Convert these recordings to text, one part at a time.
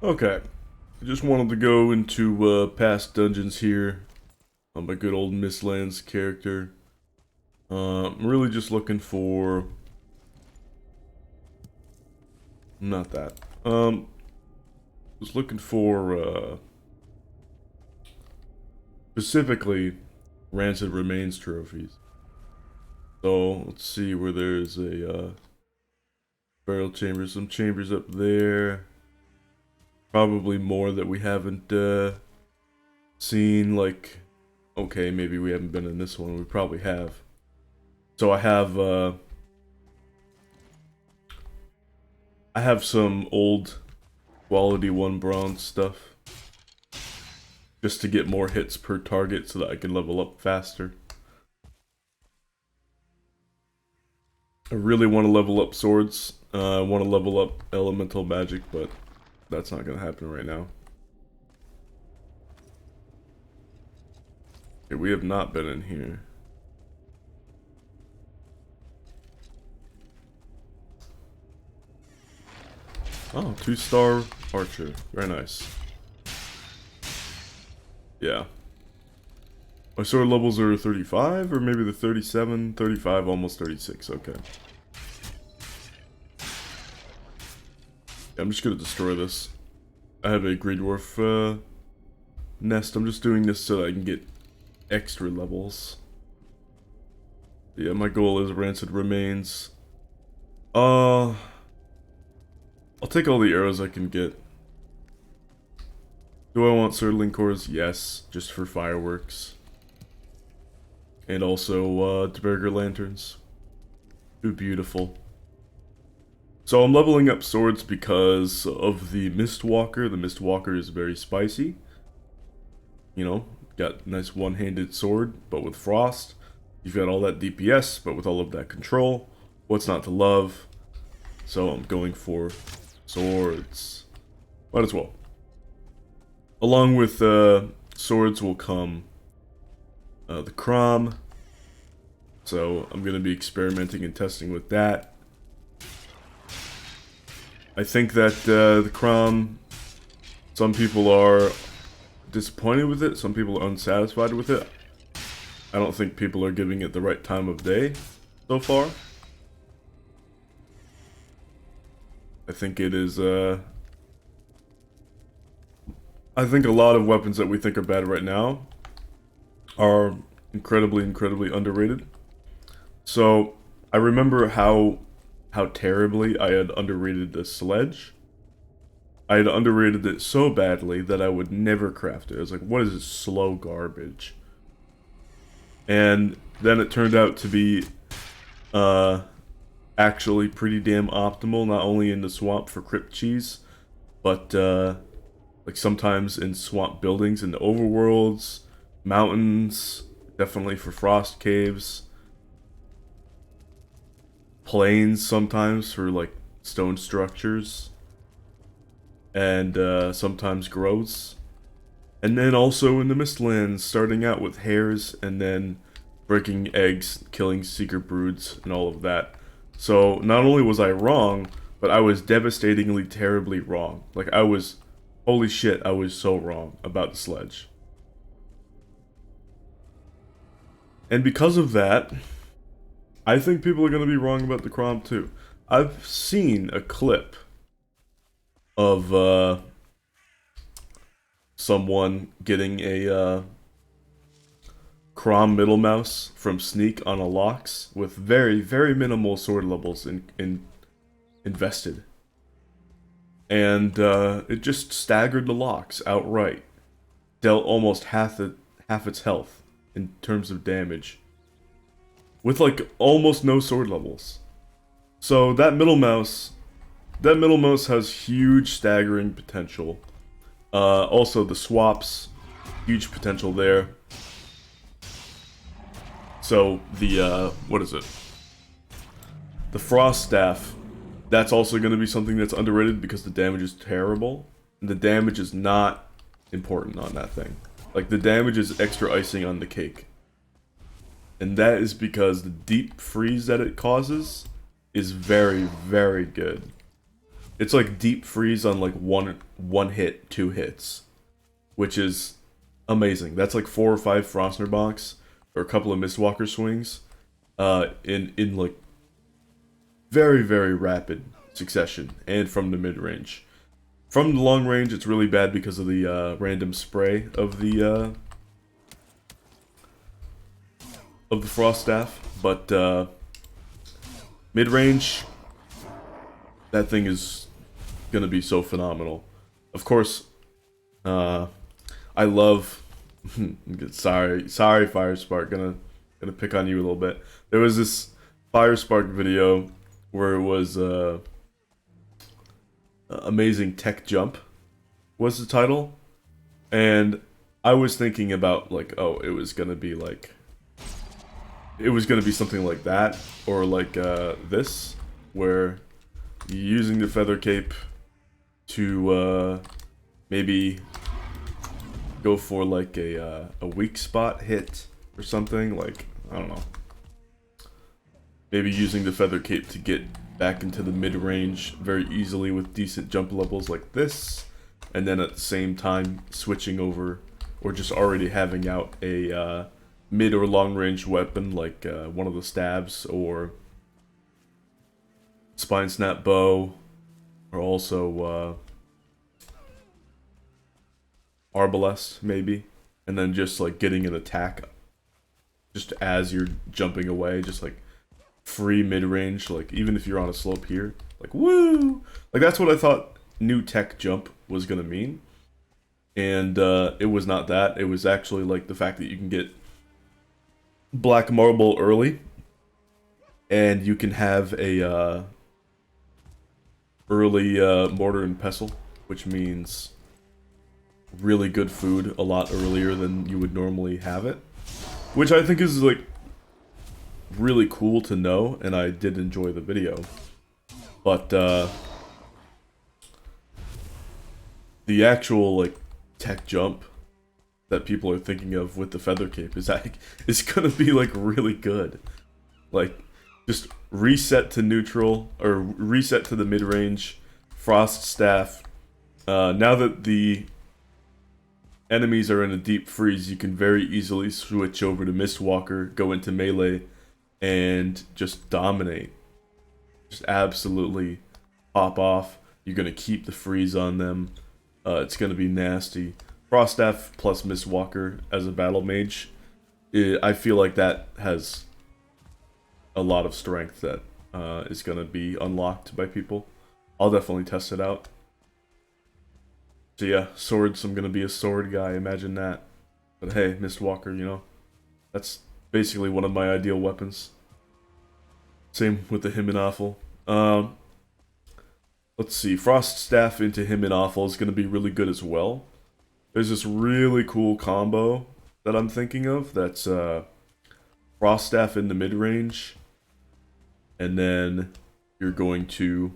Okay, I just wanted to go into past dungeons here on my good old Mistlands character. I'm really just looking for... Not that. Was looking for, specifically, Rancid Remains trophies. So, let's see where there's a, burial chamber. Some chambers up there. Probably more that we haven't, seen, like... Okay, maybe we haven't been in this one. We probably have. So I have some old quality 1 bronze stuff. Just to get more hits per target so that I can level up faster. I really want to level up swords. I want to level up elemental magic, but that's not going to happen right now. Okay, we have not been in here. Oh, 2-star archer. Very nice. Yeah. My sword levels are 35, or maybe the 37, 35, almost 36. Okay. I'm just gonna destroy this. I have a Grey Dwarf nest. I'm just doing this so that I can get extra levels. Yeah, my goal is Rancid Remains. I'll take all the arrows I can get. Do I want Surtling cores? Yes, just for fireworks. And also, Dverger lanterns. Too beautiful. So I'm leveling up swords because of the Mistwalker. The Mistwalker is very spicy. You know, got nice one-handed sword, but with frost. You've got all that DPS, but with all of that control. What's not to love? So I'm going for swords. Might as well. Along with swords will come the Krom. So I'm going to be experimenting and testing with that. I think that the Krom, some people are disappointed with it, some people are unsatisfied with it. I don't think people are giving it the right time of day so far. I think it is, I think a lot of weapons that we think are bad right now are incredibly, incredibly underrated. So, I remember how terribly I had underrated the sledge. I had underrated it so badly that I would never craft it. I was like, what is this slow garbage? And then it turned out to be actually pretty damn optimal, not only in the swamp for crypt cheese, but like sometimes in swamp buildings in the overworlds, mountains, definitely for frost caves, plains sometimes for like stone structures, and sometimes groves. And then also in the Mistlands, starting out with hares and then breaking eggs, killing secret broods, and all of that. So not only was I wrong, but I was devastatingly, terribly wrong. Like I was, holy shit, I was so wrong about the sledge. And because of that, I think people are going to be wrong about the Krom too. I've seen a clip of someone getting a Krom middle mouse from Sneak on a Lox with very, very minimal sword levels invested. And it just staggered the Lox outright. Dealt almost half its health in terms of damage. With like almost no sword levels. So that middle mouse has huge staggering potential. Also the swaps, huge potential there. So the, what is it? The Frost Staff, that's also going to be something that's underrated because the damage is terrible. And the damage is not important on that thing. Like, the damage is extra icing on the cake. And that is because the deep freeze that it causes is very, very good. It's like deep freeze on like one hit, 2 hits, which is amazing. That's like 4 or 5 Frostner box or a couple of Mistwalker swings, in like very rapid succession and from the mid range. From the long range, it's really bad because of the random spray of the frost staff, but mid range, that thing is gonna be so phenomenal. Of course, I love. sorry, Firespark. Gonna pick on you a little bit. There was this Firespark video where it was amazing tech jump was the title, and I was thinking about like, oh, it was gonna be something like that, or like this, where you're using the feather cape to maybe go for like a weak spot hit or something. Like, I don't know. Maybe using the feather cape to get back into the mid range very easily with decent jump levels like this, and then at the same time switching over, or just already having out a mid or long range weapon like one of the stabs or spine snap bow, or also arbalest maybe, and then just like getting an attack just as you're jumping away, just like free mid range, like even if you're on a slope here, like woo, like that's what I thought new tech jump was gonna mean, and it was not that. It was actually like the fact that you can get black marble early, and you can have a early mortar and pestle, which means really good food a lot earlier than you would normally have it, which I think is like really cool to know, and I did enjoy the video. But the actual like tech jump that people are thinking of with the feather cape is like is gonna be like really good. Like just reset to neutral, or reset to the mid range, frost staff. Now that the enemies are in a deep freeze, you can very easily switch over to Mistwalker, go into melee, and just dominate. Just absolutely pop off. You're gonna keep the freeze on them. It's gonna be nasty. Frost Staff plus Mistwalker as a battle mage, I feel like that has a lot of strength that is gonna be unlocked by people. I'll definitely test it out. So yeah, swords, I'm gonna be a sword guy, imagine that. But hey, Mistwalker, you know, that's basically one of my ideal weapons. Same with the Himmenawful. Let's see, Frost Staff into Himmenawful is gonna be really good as well. There's this really cool combo that I'm thinking of that's Frost Staff in the mid-range, and then you're going to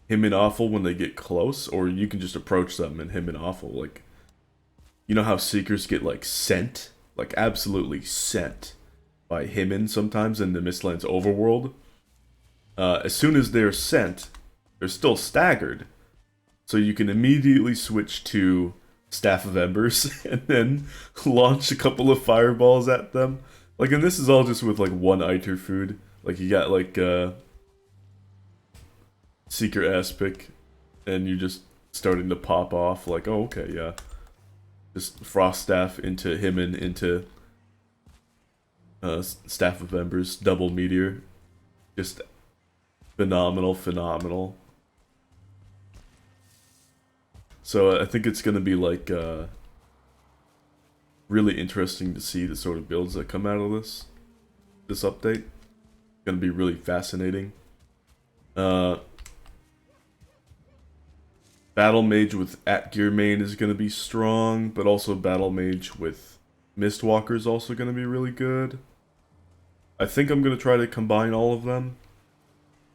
Himmenawful when they get close, or you can just approach them and Himmenawful. Like, you know how Seekers get like sent? Like absolutely sent by Himmen sometimes in the Mistlands overworld. As soon as they're sent, they're still staggered. So you can immediately switch to Staff of Embers and then launch a couple of fireballs at them. Like, and this is all just with like one Iter food. Like you got like Seeker Aspic, and you're just starting to pop off. Like, oh okay, yeah. Just Frost Staff into Himmen into Staff of Embers, double meteor. Just phenomenal. So I think it's going to be like really interesting to see the sort of builds that come out of this update. Going to be really fascinating. Battle Mage with Atgear main is going to be strong, but also Battle Mage with Mistwalker is also going to be really good. I think I'm going to try to combine all of them.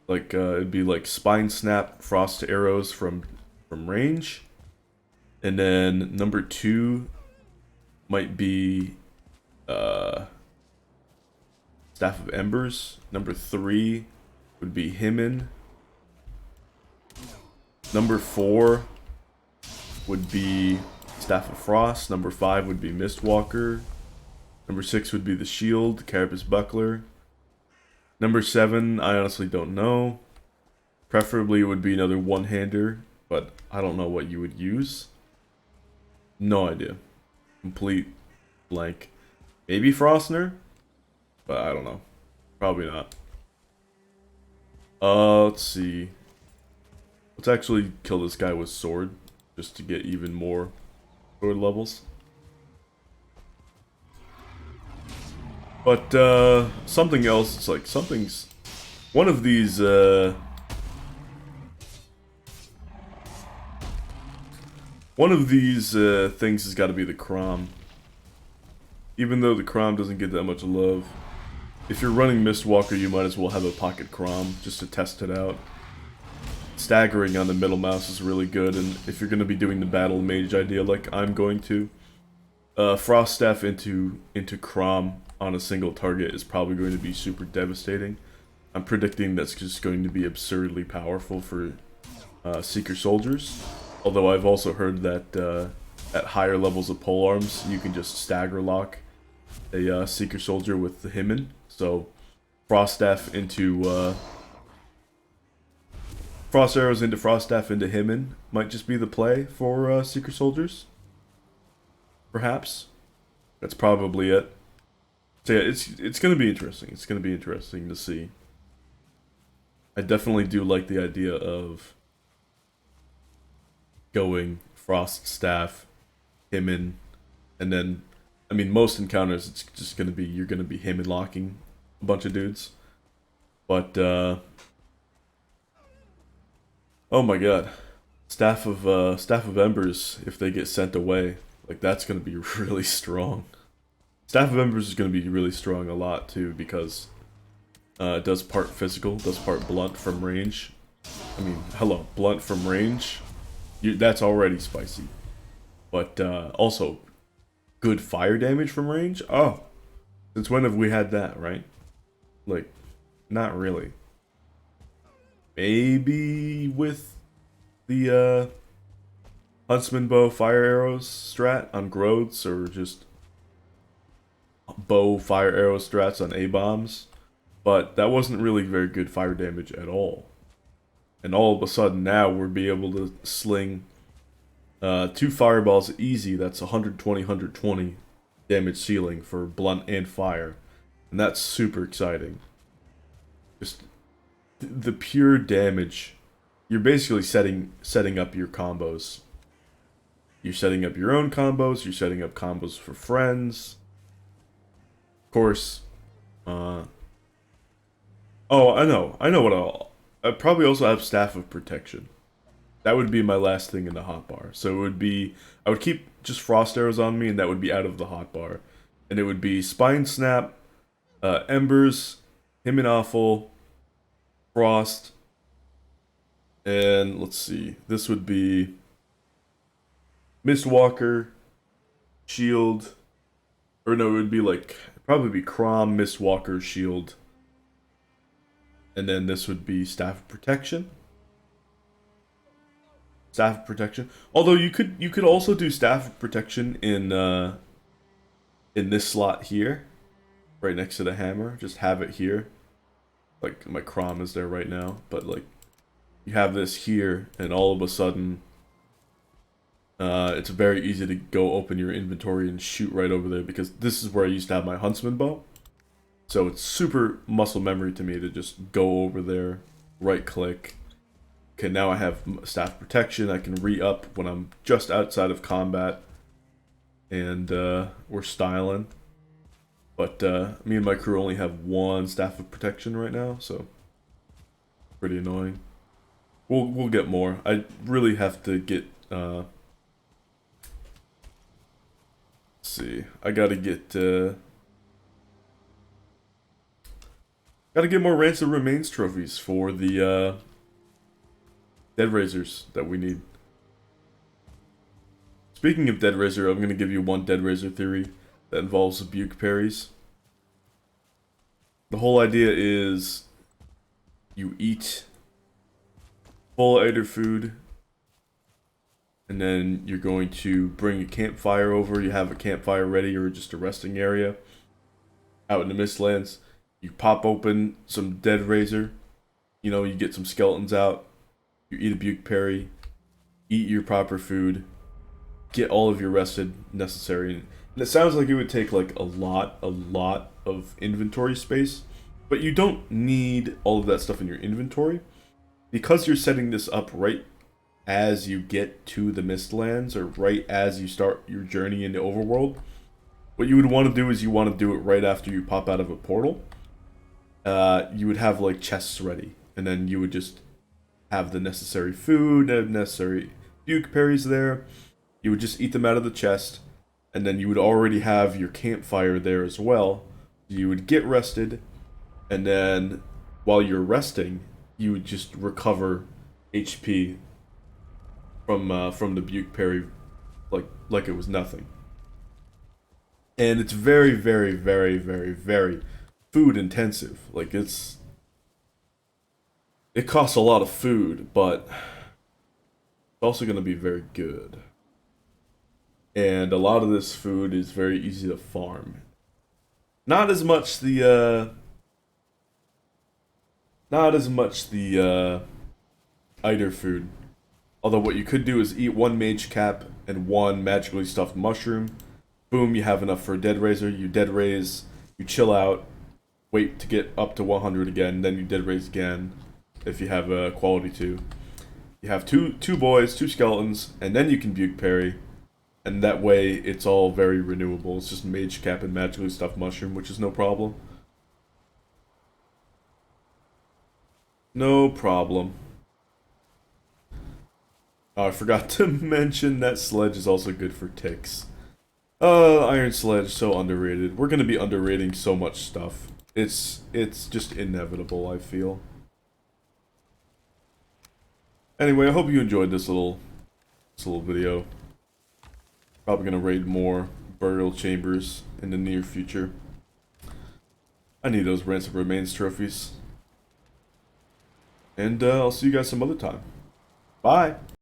Like, it'd be like Spine Snap, Frost Arrows from range. And then number 2 might be Staff of Embers. Number 3 would be Himmen. Number 4 would be Staff of Frost. Number 5 would be Mistwalker. Number 6 would be the Shield, Carapace Buckler. Number 7, I honestly don't know. Preferably it would be another one-hander, but I don't know what you would use. No idea. Complete blank. Maybe Frostner? But I don't know. Probably not. Let's see. Let's actually kill this guy with sword, just to get even more sword levels. But, something else, it's like, something's... One of these, things has got to be the Krom. Even though the Krom doesn't get that much love. If you're running Mistwalker, you might as well have a pocket Krom, just to test it out. Staggering on the middle mouse is really good, and if you're going to be doing the battle mage idea like I'm going to, Frost Staff into Krom on a single target is probably going to be super devastating. I'm predicting that's just going to be absurdly powerful for Seeker Soldiers. Although I've also heard that at higher levels of polearms, you can just stagger lock a Seeker Soldier with the Hymen. So Frost Staff into Frost Arrows into Frost Staff into Hymen might just be the play for Seeker Soldiers. Perhaps. That's probably it. So yeah, it's gonna be interesting. It's gonna be interesting to see. I definitely do like the idea of going Frost Staff, Hymen, and then, I mean, most encounters it's just gonna be, you're gonna be Hymen locking a bunch of dudes. But, oh my god. Staff of Embers, if they get sent away, like, that's gonna be really strong. Staff of Embers is gonna be really strong a lot, too, because it does part physical, does part blunt from range. I mean, hello, blunt from range. That's already spicy. But, also, good fire damage from range? Oh, since when have we had that, right? Like, not really. Maybe with the, Huntsman Bow Fire Arrows strat on Groats, or just Bow Fire Arrow strats on A-Bombs. But that wasn't really very good fire damage at all. And all of a sudden now we'll be able to sling 2 fireballs easy. That's 120, 120 damage ceiling for blunt and fire. And that's super exciting. Just the pure damage. You're basically setting up your combos. You're setting up your own combos. You're setting up combos for friends. Of course, oh, I know what I probably also have Staff of Protection. That would be my last thing in the hotbar. So it would be, I would keep just Frost Arrows on me, and that would be out of the hotbar. And it would be Spine Snap, Embers, Hymen Awful, Frost, and let's see, this would be Mistwalker, Shield, or no, it would be like, probably be Krom, Mistwalker, Shield, and then this would be Staff of Protection. Staff of Protection. Although you could also do Staff of Protection in this slot here, right next to the hammer. Just have it here. Like my Krom is there right now, but like you have this here, and all of a sudden, it's very easy to go open your inventory and shoot right over there, because this is where I used to have my Huntsman Bow. So it's super muscle memory to me to just go over there, right click. Okay, now I have Staff Protection. I can re-up when I'm just outside of combat. And we're styling. But me and my crew only have 1 Staff of Protection right now, so pretty annoying. We'll get more. I really have to get let's see. I gotta get more Ransom Remains trophies for the Dead Razors that we need. Speaking of Dead Razor, I'm going to give you one Dead Razor theory that involves Rebuke parries. The whole idea is you eat full Eider food, and then you're going to bring a campfire over. You have a campfire ready, or just a resting area out in the Mistlands. You pop open some dead razor. You know, you get some skeletons out. You eat a buke berry. Eat your proper food. Get all of your rested necessary. And it sounds like it would take like a lot of inventory space, but you don't need all of that stuff in your inventory because you're setting this up right as you get to the Mistlands, or right as you start your journey in the overworld. What you would want to do is you want to do it right after you pop out of a portal. You would have like chests ready, and then you would just have the necessary food, necessary buke berries there. You would just eat them out of the chest, and then you would already have your campfire there as well. You would get rested, and then while you're resting, you would just recover HP from the buke berry like it was nothing. And it's very, very, very, very, very food intensive. Like it costs a lot of food, but it's also going to be very good. And a lot of this food is very easy to farm. Not as much the Eider food. Although what you could do is eat one mage cap and one magically stuffed mushroom. Boom, you have enough for a dead razor. You dead raise, you chill out, wait to get up to 100 again, then you dead raise again if you have a quality 2. You have two boys, 2 skeletons, and then you can buke parry. And that way it's all very renewable. It's just mage cap and magically stuffed mushroom, which is no problem. No problem. Oh, I forgot to mention that sledge is also good for ticks. Iron Sledge, so underrated. We're gonna be underrating so much stuff. It's just inevitable, I feel. Anyway, I hope you enjoyed this little video. Probably gonna raid more burial chambers in the near future. I need those Ransom Remains trophies. And I'll see you guys some other time. Bye!